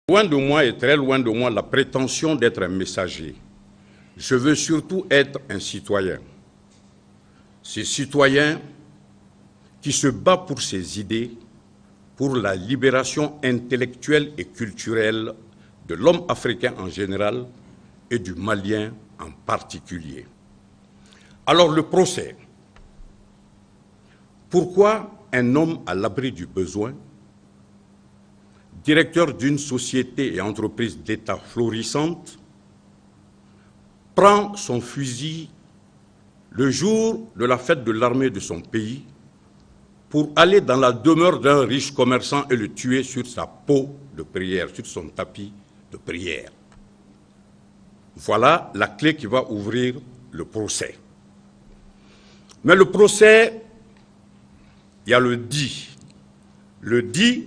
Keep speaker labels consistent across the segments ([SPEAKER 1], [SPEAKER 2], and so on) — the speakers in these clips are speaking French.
[SPEAKER 1] Loin de moi et très loin de moi la prétention d'être un messager. Je veux surtout être un citoyen. Ce citoyen qui se bat pour ses idées, pour la libération intellectuelle et culturelle de l'homme africain en général et du Malien en particulier. Alors le procès. Pourquoi un homme à l'abri du besoin, directeur d'une société et entreprise d'État florissante, prend son fusil le jour de la fête de l'armée de son pays pour aller dans la demeure d'un riche commerçant et le tuer sur sa peau de prière, sur son tapis de prière? Voilà la clé qui va ouvrir le procès. Mais le procès, il y a le dit. Le dit,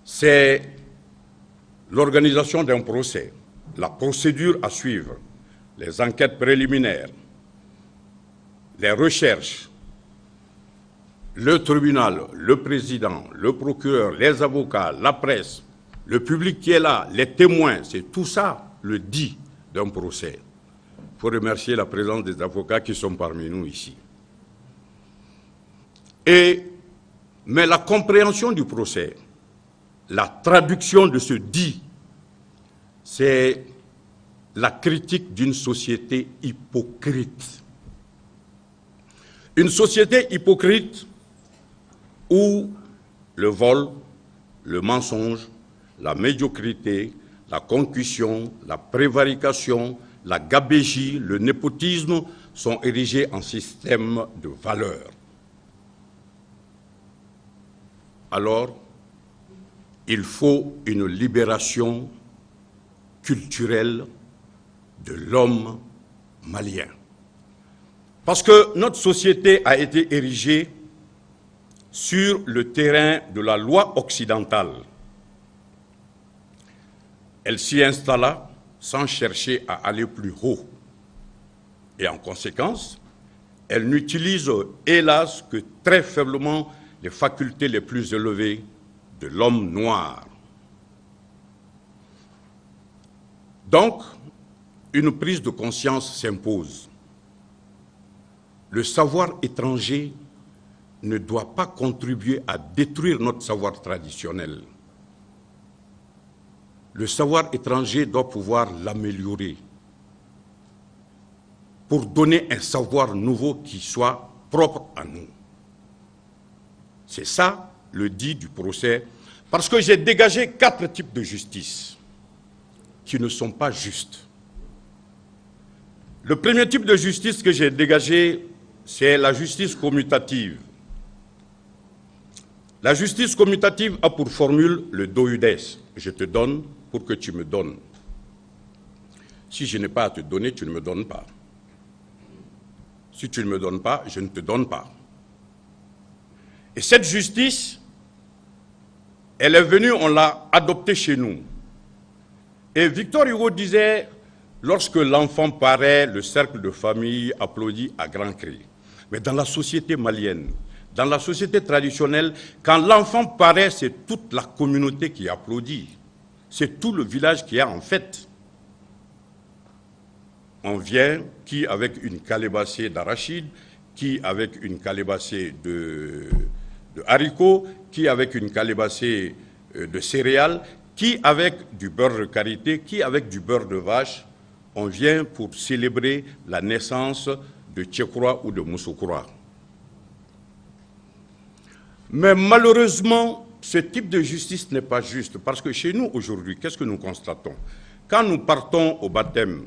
[SPEAKER 1] c'est l'organisation d'un procès, la procédure à suivre, les enquêtes préliminaires, les recherches, le tribunal, le président, le procureur, les avocats, la presse, le public qui est là, les témoins, c'est tout ça le dit d'un procès. Il faut remercier la présence des avocats qui sont parmi nous ici. Mais la compréhension du procès, la traduction de ce dit, c'est la critique d'une société hypocrite. Une société hypocrite où le vol, le mensonge, la médiocrité, la concussion, la prévarication, la gabégie, le népotisme sont érigés en système de valeurs. Alors, il faut une libération culturelle de l'homme malien. Parce que notre société a été érigée sur le terrain de la loi occidentale. Elle s'y installa sans chercher à aller plus haut. Et en conséquence, elle n'utilise, hélas, que très faiblement les facultés les plus élevées de l'homme noir. Donc, une prise de conscience s'impose. Le savoir étranger ne doit pas contribuer à détruire notre savoir traditionnel. Le savoir étranger doit pouvoir l'améliorer pour donner un savoir nouveau qui soit propre à nous. C'est ça le dit du procès, parce que j'ai dégagé 4 types de justice qui ne sont pas justes. Le premier type de justice que j'ai dégagé, c'est la justice commutative. La justice commutative a pour formule le doudes. Je te donne pour que tu me donnes. Si je n'ai pas à te donner, tu ne me donnes pas. Si tu ne me donnes pas, je ne te donne pas. Et cette justice, elle est venue, on l'a adoptée chez nous. Et Victor Hugo disait, lorsque l'enfant paraît, le cercle de famille applaudit à grands cris. Mais dans la société malienne, dans la société traditionnelle, quand l'enfant paraît, c'est toute la communauté qui applaudit. C'est tout le village qui est en fête. On vient, qui avec une calebassée d'arachide, qui avec une calebassée de haricots, qui avec une calebassée de céréales, qui avec du beurre de karité, qui avec du beurre de vache. On vient pour célébrer la naissance de Tchekroa ou de Moussoukoura. Mais malheureusement, ce type de justice n'est pas juste, parce que chez nous aujourd'hui, qu'est-ce que nous constatons? Quand nous partons au baptême,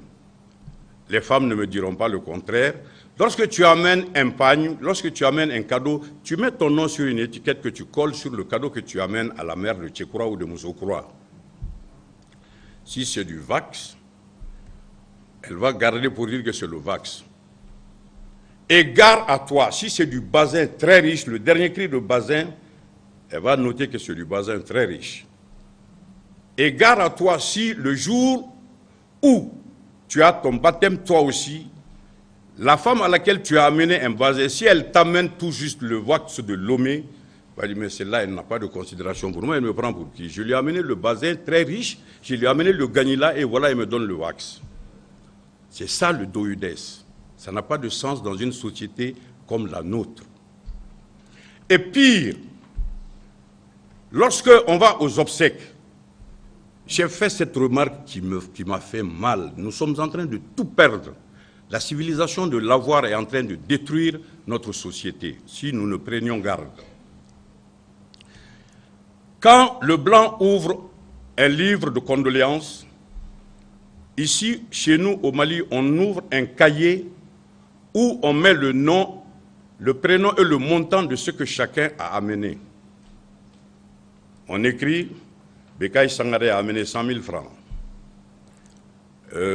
[SPEAKER 1] les femmes ne me diront pas le contraire. Lorsque tu amènes un pagne, lorsque tu amènes un cadeau, tu mets ton nom sur une étiquette que tu colles sur le cadeau que tu amènes à la mère de Tchekroa ou de Moussoukoura. Si c'est du Vax, elle va garder pour dire que c'est le Vax. Et gare à toi, si c'est du basin très riche, le dernier cri de basin, elle va noter que c'est du basin très riche. Et gare à toi si le jour où tu as ton baptême, toi aussi, la femme à laquelle tu as amené un basin, si elle t'amène tout juste le Vax de Lomé, Il va dire, mais celle-là, elle n'a pas de considération pour moi, elle me prend pour qui? Je lui ai amené le bazin très riche, je lui ai amené le ganila et voilà, il me donne le wax. C'est ça le dohudes. Ça n'a pas de sens dans une société comme la nôtre. Et pire, lorsque on va aux obsèques, j'ai fait cette remarque qui m'a fait mal. Nous sommes en train de tout perdre. La civilisation de l'avoir est en train de détruire notre société, si nous ne prenions garde. Quand le blanc ouvre un livre de condoléances, ici, chez nous, au Mali, on ouvre un cahier où on met le nom, le prénom et le montant de ce que chacun a amené. On écrit, Bekaï Sangaré a amené 100 000 francs.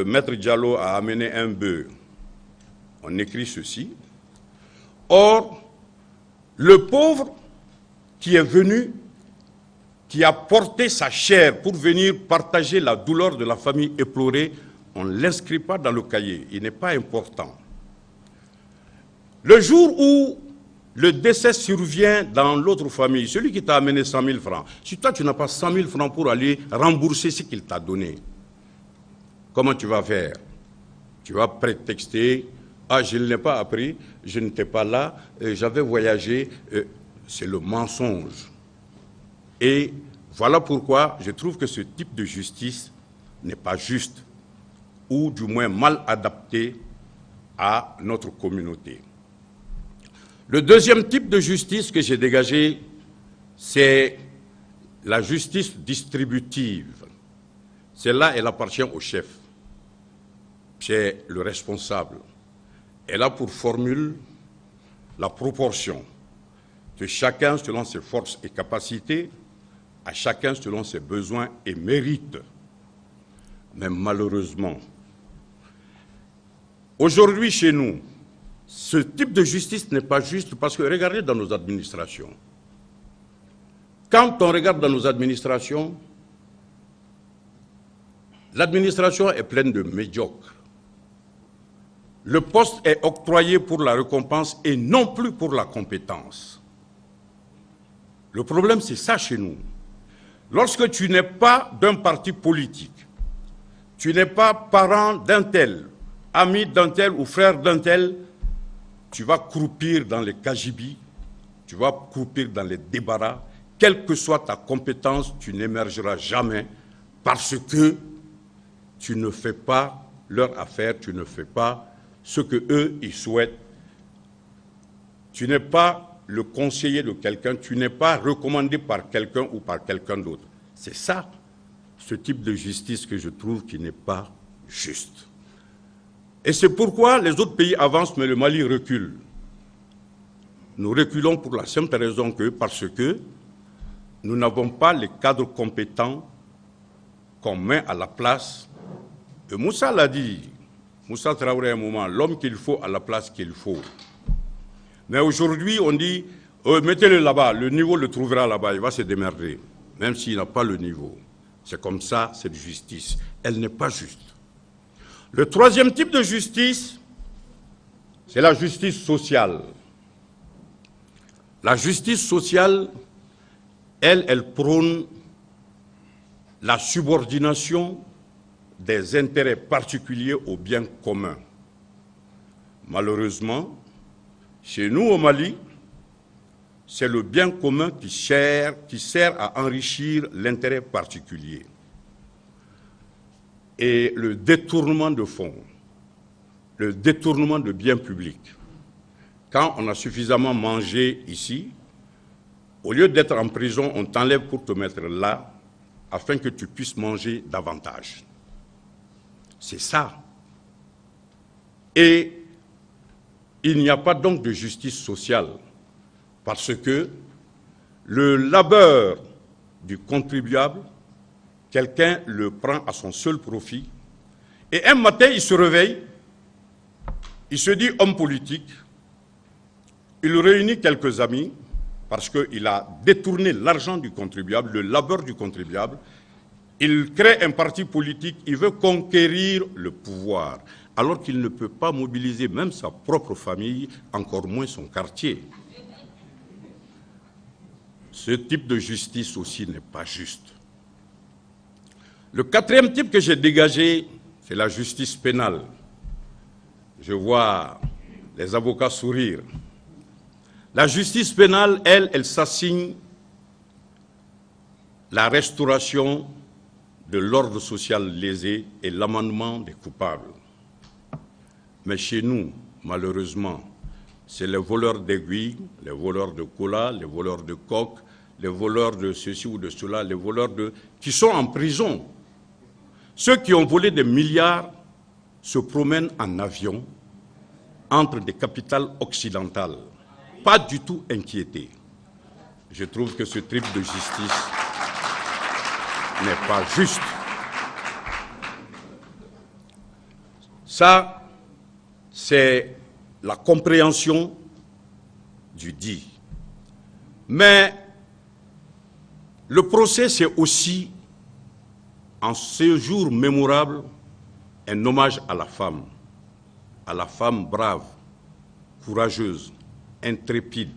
[SPEAKER 1] Maître Diallo a amené un bœuf. On écrit ceci. Or, le pauvre qui est venu, qui a porté sa chair pour venir partager la douleur de la famille éplorée, on ne l'inscrit pas dans le cahier. Il n'est pas important. Le jour où le décès survient dans l'autre famille, celui qui t'a amené 100 000 francs, si toi tu n'as pas 100 000 francs pour aller rembourser ce qu'il t'a donné, comment tu vas faire? Tu vas prétexter, ah je ne l'ai pas appris, je n'étais pas là, j'avais voyagé, c'est le mensonge. Et voilà pourquoi je trouve que ce type de justice n'est pas juste, ou du moins mal adapté à notre communauté. Le deuxième type de justice que j'ai dégagé, c'est la justice distributive. Celle-là, elle appartient au chef. C'est le responsable. Elle a pour formule la proportion de chacun selon ses forces et capacités, à chacun selon ses besoins et mérites. Mais malheureusement, aujourd'hui chez nous, ce type de justice n'est pas juste parce que regardez dans nos administrations. Quand on regarde dans nos administrations, l'administration est pleine de médiocres. Le poste est octroyé pour la récompense et non plus pour la compétence. Le problème, c'est ça chez nous. Lorsque tu n'es pas d'un parti politique, tu n'es pas parent d'un tel, ami d'un tel ou frère d'un tel, tu vas croupir dans les kajibis, tu vas croupir dans les débarras. Quelle que soit ta compétence, tu n'émergeras jamais parce que tu ne fais pas leur affaire, tu ne fais pas ce que eux ils souhaitent. Tu n'es pas le conseiller de quelqu'un, tu n'es pas recommandé par quelqu'un ou par quelqu'un d'autre. C'est ça, ce type de justice que je trouve qui n'est pas juste. Et c'est pourquoi les autres pays avancent, mais le Mali recule. Nous reculons pour la simple raison que, parce que nous n'avons pas les cadres compétents qu'on met à la place. Et Moussa l'a dit, Moussa Traoré à un moment, l'homme qu'il faut à la place qu'il faut. Mais aujourd'hui, on dit, mettez-le là-bas, le niveau le trouvera là-bas, il va se démerder, même s'il n'a pas le niveau. C'est comme ça, cette justice. Elle n'est pas juste. Le troisième type de justice, c'est la justice sociale. La justice sociale, elle prône la subordination des intérêts particuliers aux biens communs. Malheureusement, chez nous au Mali, c'est le bien commun qui sert à enrichir l'intérêt particulier. Et le détournement de fonds, le détournement de biens publics. Quand on a suffisamment mangé ici, au lieu d'être en prison, on t'enlève pour te mettre là, afin que tu puisses manger davantage. C'est ça. Et il n'y a pas donc de justice sociale, parce que le labeur du contribuable, quelqu'un le prend à son seul profit, et un matin, il se réveille, il se dit homme politique, il réunit quelques amis, parce qu'il a détourné l'argent du contribuable, le labeur du contribuable, il crée un parti politique, il veut conquérir le pouvoir, alors qu'il ne peut pas mobiliser même sa propre famille, encore moins son quartier. ce type de justice aussi n'est pas juste. Le quatrième type que j'ai dégagé, c'est la justice pénale. Je vois les avocats sourire. La justice pénale, elle s'assigne la restauration de l'ordre social lésé et l'amendement des coupables. Mais chez nous, malheureusement, c'est les voleurs d'aiguilles, les voleurs de cola, les voleurs de coke, les voleurs de ceci ou de cela, les voleurs qui sont en prison. Ceux qui ont volé des milliards se promènent en avion entre des capitales occidentales, pas du tout inquiétés. Je trouve que ce type de justice n'est pas juste. Ça, c'est la compréhension du dit. Mais le procès, c'est aussi, en ce jour mémorable, un hommage à la femme brave, courageuse, intrépide,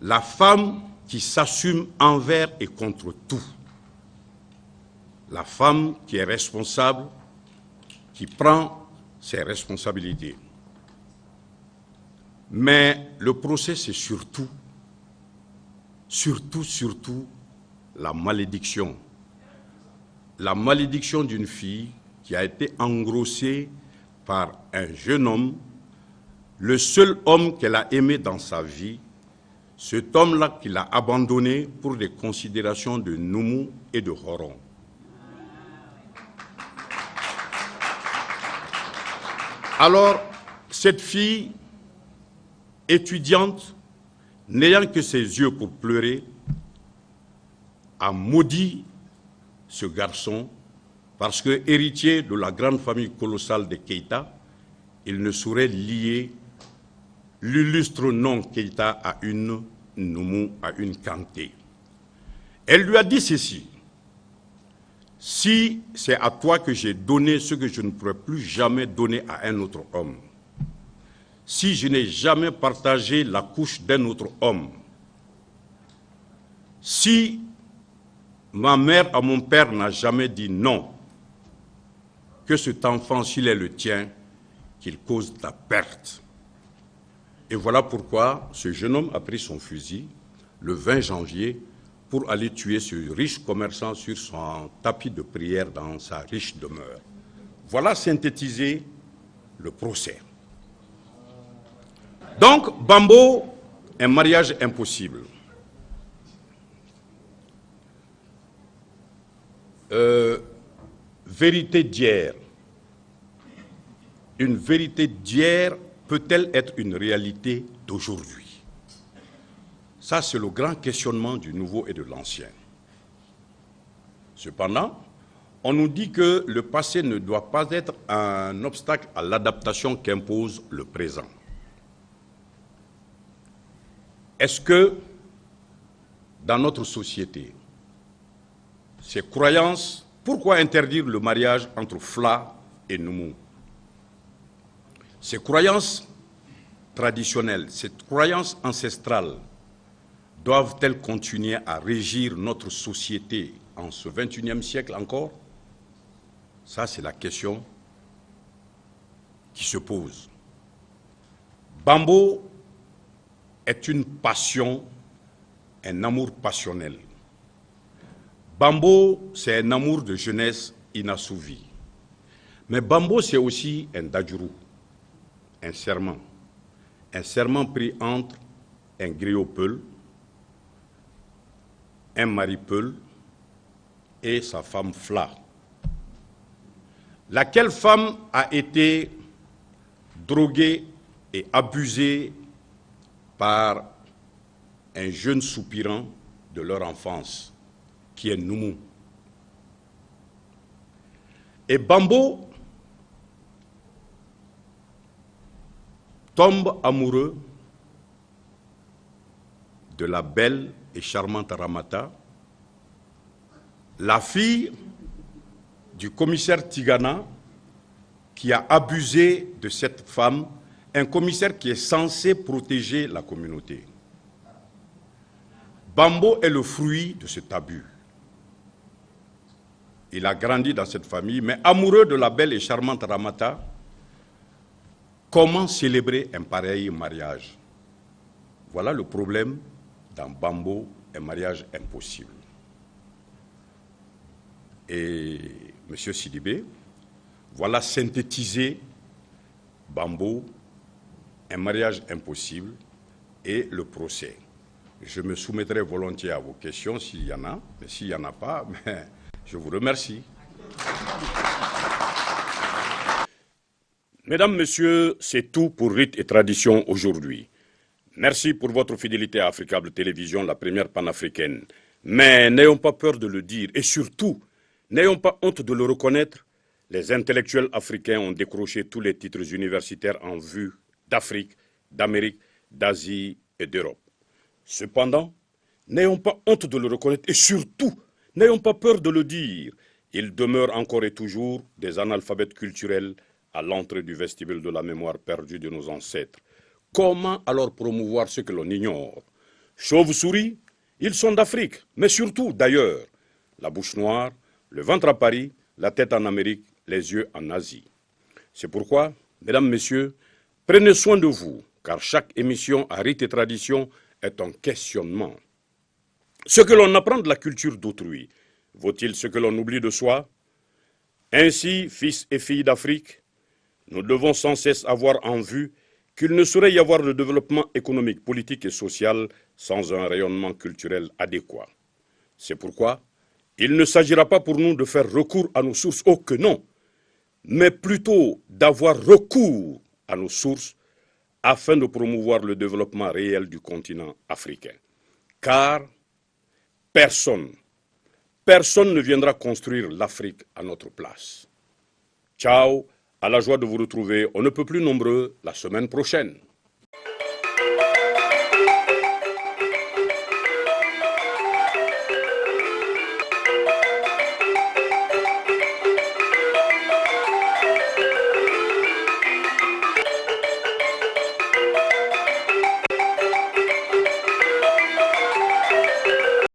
[SPEAKER 1] la femme qui s'assume envers et contre tout, la femme qui est responsable, qui prend ses responsabilités. Mais le procès, c'est surtout la malédiction. La malédiction d'une fille qui a été engrossée par un jeune homme, le seul homme qu'elle a aimé dans sa vie, cet homme-là qui l'a abandonné pour des considérations de Noumou et de Horon. Alors, cette fille étudiante, n'ayant que ses yeux pour pleurer, a maudit ce garçon parce que, héritier de la grande famille colossale des Keïta, il ne saurait lier l'illustre nom Keïta à une Noumou, à une Kanté. Elle lui a dit ceci: si c'est à toi que j'ai donné ce que je ne pourrais plus jamais donner à un autre homme, si je n'ai jamais partagé la couche d'un autre homme, si ma mère à mon père n'a jamais dit non, que cet enfant, s'il est le tien, qu'il cause ta perte. Et voilà pourquoi ce jeune homme a pris son fusil le 20 janvier pour aller tuer ce riche commerçant sur son tapis de prière dans sa riche demeure. Voilà synthétiser le procès. Donc, Bambo, un mariage impossible. Vérité d'hier. Une vérité d'hier peut-elle être une réalité d'aujourd'hui? Ça, c'est le grand questionnement du nouveau et de l'ancien. Cependant, on nous dit que le passé ne doit pas être un obstacle à l'adaptation qu'impose le présent. Est-ce que, dans notre société, ces croyances, pourquoi interdire le mariage entre Fla et Noumou? Ces croyances traditionnelles, ces croyances ancestrales, doivent-elles continuer à régir notre société en ce 21e siècle encore? Ça, c'est la question qui se pose. Bambo est une passion, un amour passionnel. Bambo, c'est un amour de jeunesse inassouvi. Mais Bambo, c'est aussi un dadjourou, un serment pris entre un griot peul, un mari peul et sa femme Fla. Laquelle femme a été droguée et abusée par un jeune soupirant de leur enfance, qui est Noumou. Et Bambo tombe amoureux de la belle et charmante Ramata, la fille du commissaire Tigana, qui a abusé de cette femme, un commissaire qui est censé protéger la communauté. Bambo est le fruit de cet abus. Il a grandi dans cette famille, mais amoureux de la belle et charmante Ramata, comment célébrer un pareil mariage? Voilà le problème dans Bambo, un mariage impossible. Et M. Sidibé, voilà synthétisé Bambo, un mariage impossible et le procès. Je me soumettrai volontiers à vos questions s'il y en a, mais s'il n'y en a pas, je vous remercie. Mesdames, Messieurs, c'est tout pour Rites et Traditions aujourd'hui. Merci pour votre fidélité à Africable Télévision, la première panafricaine. Mais n'ayons pas peur de le dire et surtout, n'ayons pas honte de le reconnaître. Les intellectuels africains ont décroché tous les titres universitaires en vue d'Afrique, d'Amérique, d'Asie et d'Europe. Cependant, n'ayons pas honte de le reconnaître et surtout, n'ayons pas peur de le dire. Il demeure encore et toujours des analphabètes culturels à l'entrée du vestibule de la mémoire perdue de nos ancêtres. Comment alors promouvoir ce que l'on ignore? Chauves-souris, ils sont d'Afrique, mais surtout d'ailleurs. La bouche noire, le ventre à Paris, la tête en Amérique, les yeux en Asie. C'est pourquoi, mesdames, messieurs, prenez soin de vous, car chaque émission à Rites et Traditions est un questionnement. Ce que l'on apprend de la culture d'autrui, vaut-il ce que l'on oublie de soi? Ainsi, fils et filles d'Afrique, nous devons sans cesse avoir en vue qu'il ne saurait y avoir de développement économique, politique et social sans un rayonnement culturel adéquat. C'est pourquoi il ne s'agira pas pour nous de faire recours à nos sources, oh que non, mais plutôt d'avoir recours à nos sources afin de promouvoir le développement réel du continent africain. Car personne ne viendra construire l'Afrique à notre place. Ciao, à la joie de vous retrouver, on ne peut plus nombreux, la semaine prochaine.